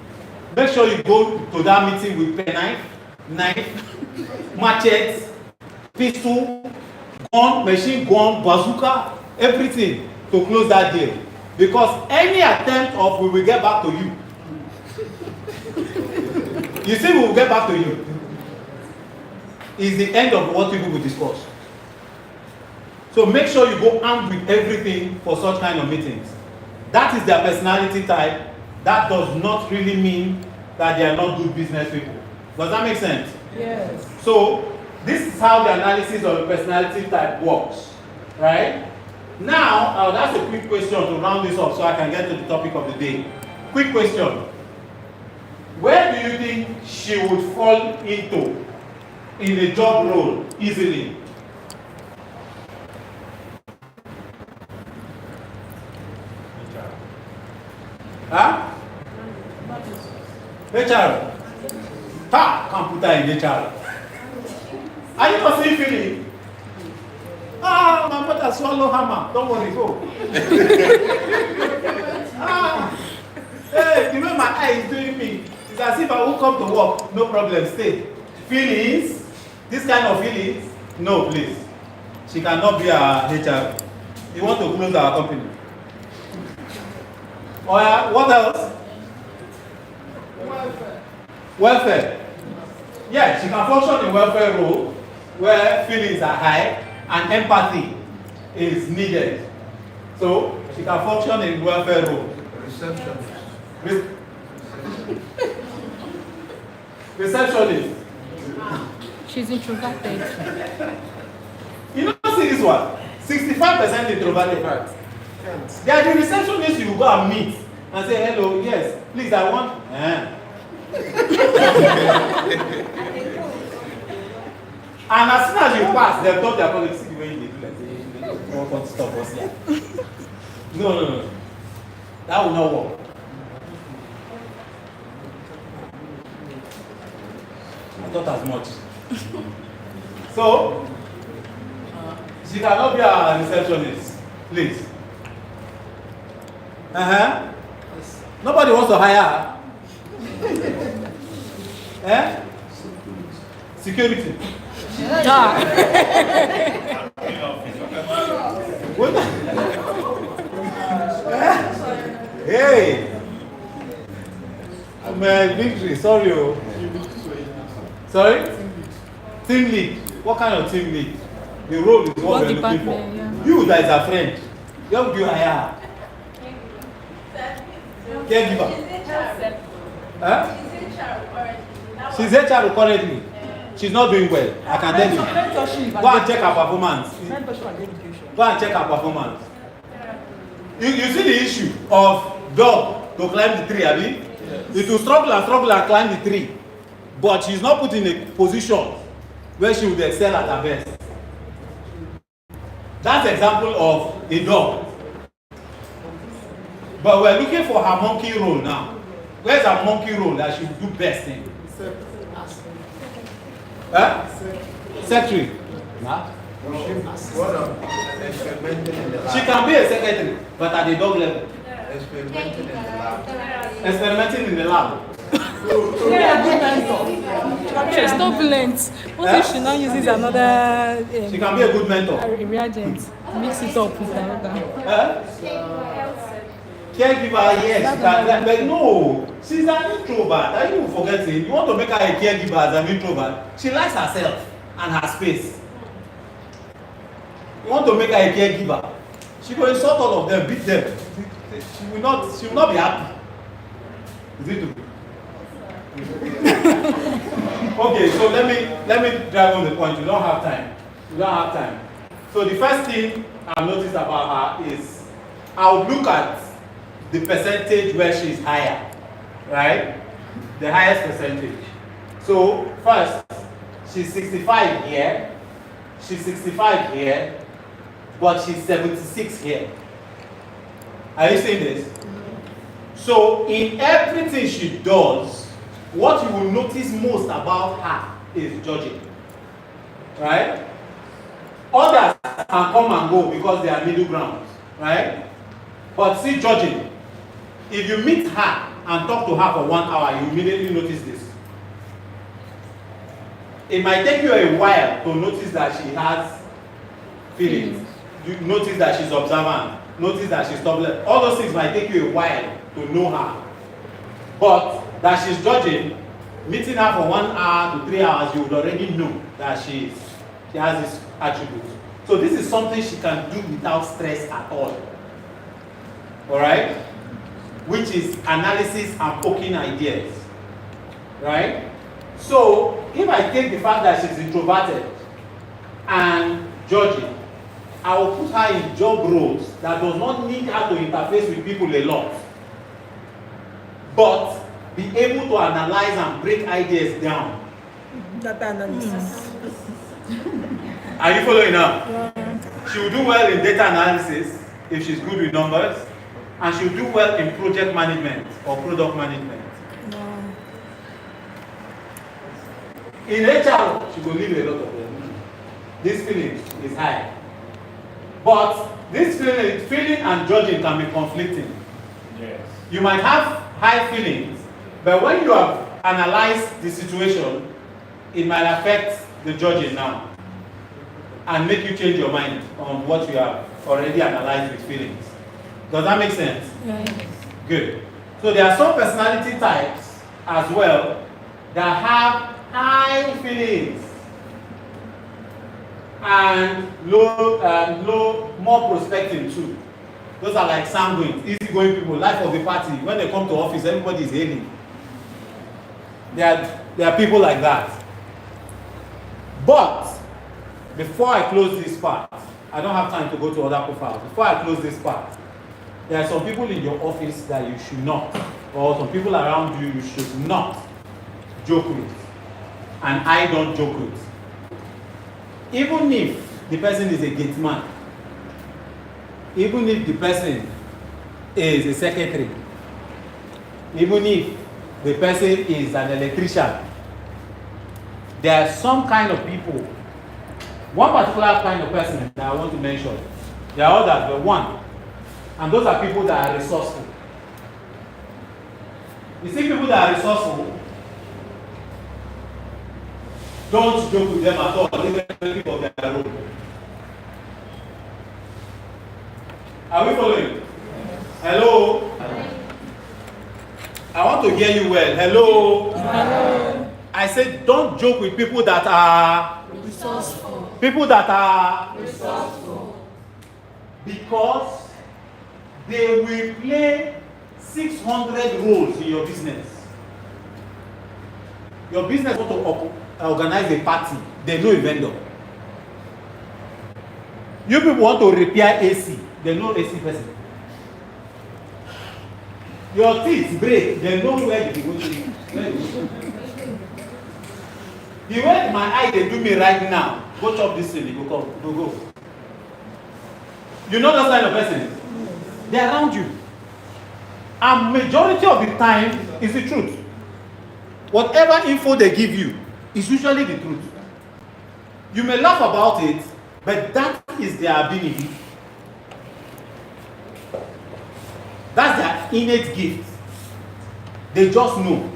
make sure you go to that meeting with penknife, knife, machete, pistol, gun, machine gun, bazooka, everything to close that deal. Because any attempt of we will get back to you. You see, we will get back to you. Is the end of what people will discuss. So make sure you go armed with everything for such kind of meetings. That is their personality type. That does not really mean that they are not good business people. Does that make sense? Yes. So this is how the analysis of the personality type works, right? Now, I'll ask a quick question to round this up so I can get to the topic of the day. Quick question. Where do you think she would fall into in a job role easily? Huh? HR. Can't put her in HR. Are you not seeing feeling? My mother swallow hammer. Don't worry, go. Hey, the way my eye is doing me, it's as if I won't come to work. No problem, stay. Feelings, this kind of feelings, no, please. She cannot be our HR. You want to close our company. Or what else? Welfare. Yeah, she can function in welfare role where feelings are high and empathy is needed. So she can function in welfare role. Receptionist. She's introverted. You know, see this one. 65% introverted. They are the receptionists you go and meet and say, hello, yes, please, I want. And as soon as you pass, they'll talk their colleagues, see the way they do like they want to stop us here. No. That will not work. I thought as much. So, she cannot be a receptionist, please. Nobody wants to hire her. Security. Hey, my victory. Sorry, Sorry. Team lead. What kind of team lead? The role is what we're looking for. Yeah. You that is a friend. How do you hire her? Caregiver. Huh? She's HR currently. She's not doing well. I can tell you. Go and check her performance. Go and check her performance. You see the issue of dog to climb the tree, Abi? It will struggle and climb the tree. But she's not put in a position where she would excel at her best. That's an example of a dog. But we're looking for her monkey role now. Where's her monkey role that she will do best in? Secretary. Huh? She can be a secretary, but at the dog level. Experimenting in the lab. Experimenting in the lab. She's turbulent. What if she now uses another She can be a good mentor. reagent? Mix it up with another. Caregiver, yes, she can. But no, she's an introvert. Are you forgetting? You want to make her a caregiver as an introvert? She likes herself and her space. You want to make her a caregiver? She will insult all of them, beat them. She will not be happy. Is it true? Okay, so let me drive on the point. We don't have time. So the first thing I've noticed about her is I'll look at the percentage where she's higher, right? The highest percentage. So first, she's 65 here, she's 65 here, but she's 76 here. Are you seeing this? So in everything she does, what you will notice most about her is judging, right? Others can come and go because they are middle grounds, right? But see, judging. If you meet her and talk to her for 1 hour, you immediately notice this. It might take you a while to notice that she has feelings. You notice that she's observant. Notice that she's turbulent. All those things might take you a while to know her. But that she's judging, meeting her for 1 hour to 3 hours, you would already know that she has this attribute. So this is something she can do without stress at all. Alright? Which is analysis and poking ideas. Right? So if I take the fact that she's introverted and judging, I will put her in job roles that does not need her to interface with people a lot, but be able to analyze and break ideas down. Data analysis. Are you following now? She will do well in data analysis if she's good with numbers, and she'll do well in project management or product management. In HR, she will leave a lot of them. This feeling is high. But this feeling and judging can be conflicting. Yes. You might have high feelings, but when you have analyzed the situation, it might affect the judging now and make you change your mind on what you have already analyzed with feelings. Does that make sense? Yes. Good. So there are some personality types as well that have high feelings and low, more prospecting too. Those are like sanguine, easygoing people, life of the party. When they come to office, everybody is hailing. There are people like that. But before I close this part, I don't have time to go to other profiles. Before I close this part, there are some people in your office that you should not, or some people around you should not joke with. And I don't joke with. Even if the person is a gate man, even if the person is a secretary, even if the person is an electrician, there are some kind of people, one particular kind of person that I want to mention. There are others, but one. And those are people that are resourceful. You see people that are resourceful, don't joke with them at all. Leave them think of their role. Are we following? Hello? I want to hear you well. Hello? Hello. I said don't joke with people that are Resourceful. people that are resourceful. Because they will play 600 roles in your business. Your business want to organize a party, they know a vendor. You people want to repair AC, they know AC person. Your teeth break, they know where you go to. The way my eye they do me right now, go chop this thing, you go come, go. You know that kind of person? They're around you. And majority of the time is the truth. Whatever info they give you is usually the truth. You may laugh about it, but that is their ability. That's an innate gift. They just know.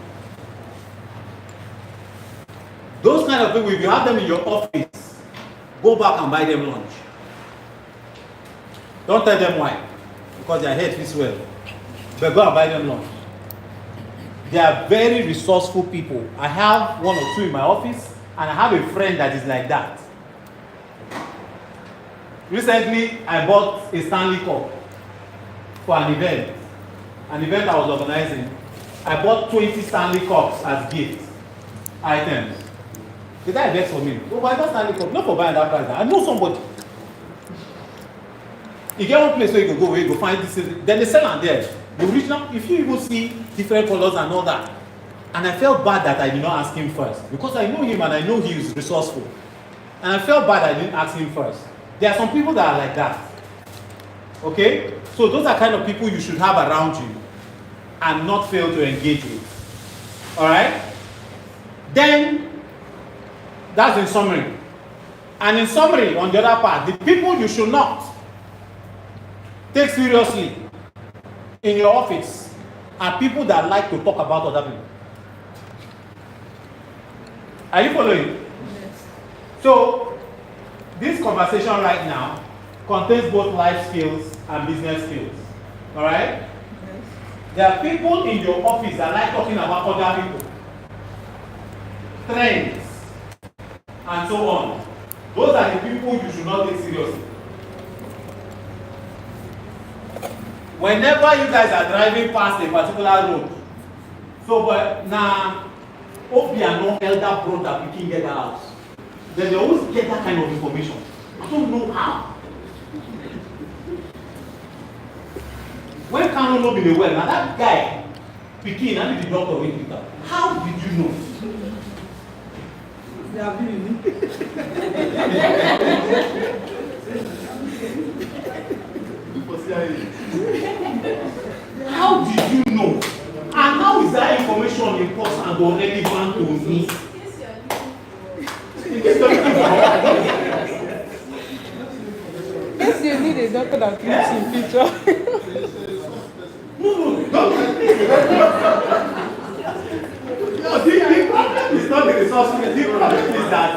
Those kind of people, if you have them in your office, go back and buy them lunch. Don't tell them why, because their head fits well. But go and buy them lunch. They are very resourceful people. I have one or two in my office, and I have a friend that is like that. Recently, I bought a Stanley Cup for an event I was organizing. I bought 20 Stanley Cups as gift items. The guy begs for me. Oh, buy that Stanley Cup. Not for buying that price. I know somebody. You get one place where you can go, where you go find this. Then they sell am there. The original, if you even see different colors and all that. And I felt bad that I did not ask him first. Because I know him and I know he is resourceful. And I felt bad I didn't ask him first. There are some people that are like that. Okay? So those are kind of people you should have around you and not fail to engage with. Alright? Then, that's in summary. And in summary, on the other part, the people you should not take seriously in your office are people that like to talk about other people. Are you following? Yes. So, this conversation right now contains both life skills and business skills. Alright? Yes. There are people in your office that like talking about other people, trends, and so on. Those are the people you should not take seriously. Whenever you guys are driving past a particular road, so but now, hope you are not elder brother picking get the house. Then they always get that kind of information. I don't know how. When Kano no be the well, now that guy picking, I need the doctor wait with her. How did you know? They are doing How did you know? And how is that information important or relevant to me? Yes, you need a doctor that keeps in picture. No, the problem is not the resources. The problem is that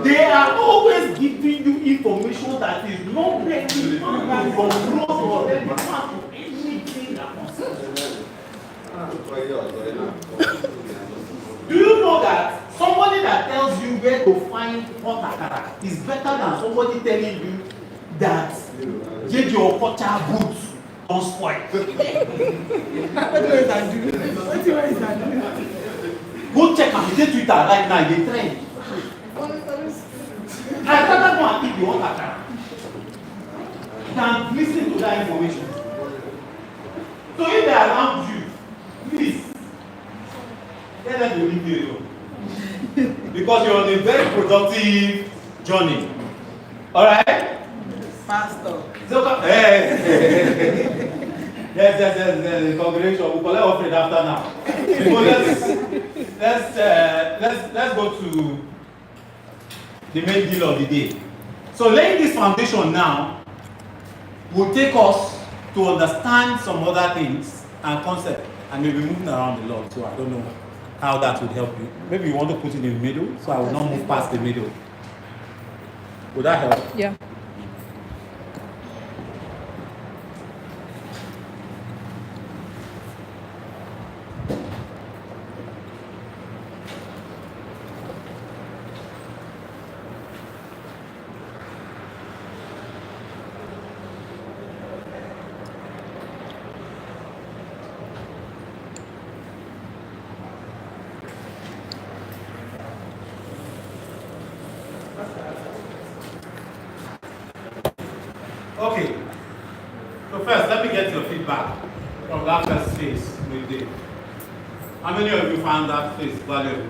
they are always giving you information that is not relevant from growth or relevant to anything that concerns. Do you know that somebody that tells you where to find hot akara is better than somebody telling you that JJ Okocha boots don't spoil? What do I do? Go check on the Twitter right now, they trend. I'd rather go and eat the hot akara than listen to that information. So if they are around you, please, let them to leave you alone. Because you're on a very productive journey. Alright? Pastor. So, yes, congratulations. We'll collect offering after now. So let's go to the main deal of the day. So laying this foundation now will take us to understand some other things and concepts, and we'll be moving around a lot, so I don't know how that would help you. Maybe you want to put it in the middle, so I will not move past the middle. Would that help? Yeah. Okay. So first, let me get your feedback from that first phase we did. How many of you found that phase valuable?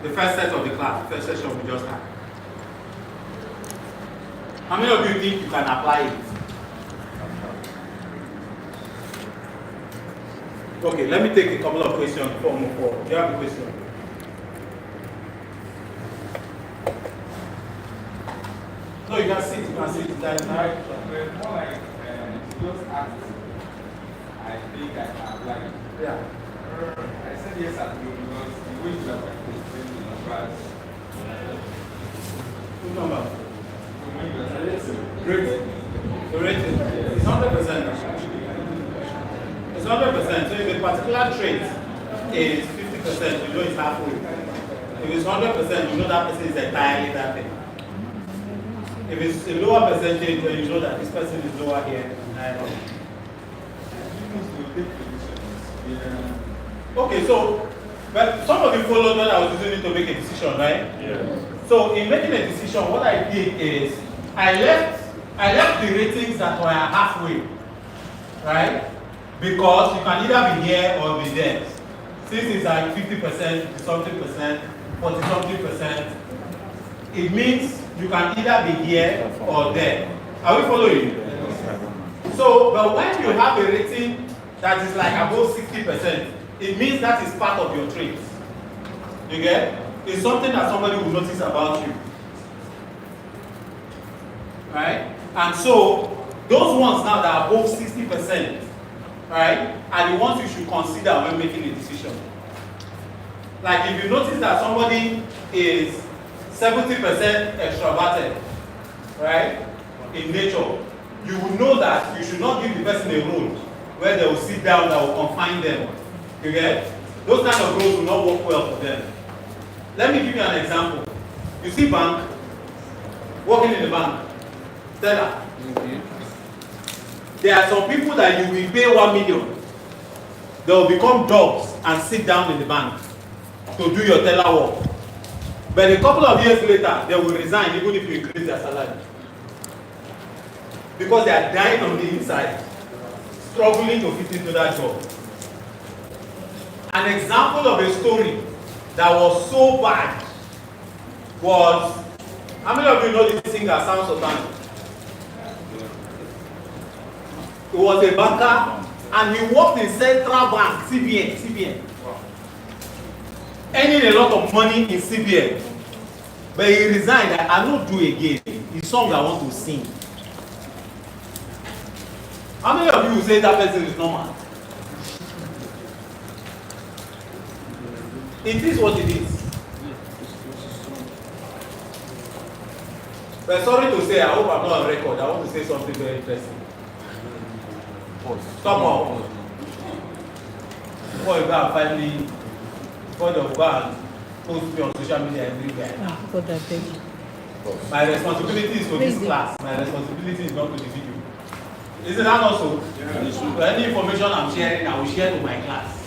The first set of the class, the first session we just had. How many of you think you can apply it? Okay, let me take a couple of questions before we move forward. Do you have a question? No, you can sit. That is right. More like just ask I think I can apply it. Yeah. I said yes and no because the way you are calculating the numbers. Which number? When you are calculating Rating. The rating. It's 100%. It's 100%. So if a particular trait is 50%, you know it's halfway. If it's 100%, you know that person is entirely that thing. If it's a lower percentage, then you know that this person is lower here. Okay, so, but some of you followed when I was using it to make a decision, right? Yeah. So in making a decision, what I did is I left the ratings that were halfway, right? Because you can either be here or be there. Since it's like 50%, something percent, 40 something percent, it means you can either be here or there. Are we following? So, but when you have a rating that is like above 60%, it means that is part of your traits. You get? It's something that somebody will notice about you. Right? And so, those ones now that are above 60%, right, are the ones you should consider when making a decision. Like if you notice that somebody is 70% extroverted, right, in nature, you will know that you should not give the person a role where they will sit down that will confine them. You get? Those kind of roles will not work well for them. Let me give you an example. You see bank, working in the bank, teller. There are some people that you will pay 1 million. They will become dogs and sit down in the bank to do your teller work. But a couple of years later, they will resign even if you increase their salary. Because they are dying on the inside, struggling to fit into that job. An example of a story that was so bad was, how many of you know this singer, Sam Sultan? He was a banker and he worked in Central Bank, CBN. Earning a lot of money in CBN. But he resigned. I will not do again. The song I want to sing. How many of you will say that person is normal? It is what it is. But sorry to say, I hope I'm not on record. I want to say something very interesting. Stop now. Before you go and finally, before you go and post me on social media everywhere. God, I beg. My responsibility is for this class. My responsibility is not to the video. Isn't that also? Yeah. Any information I'm sharing, I will share to my class.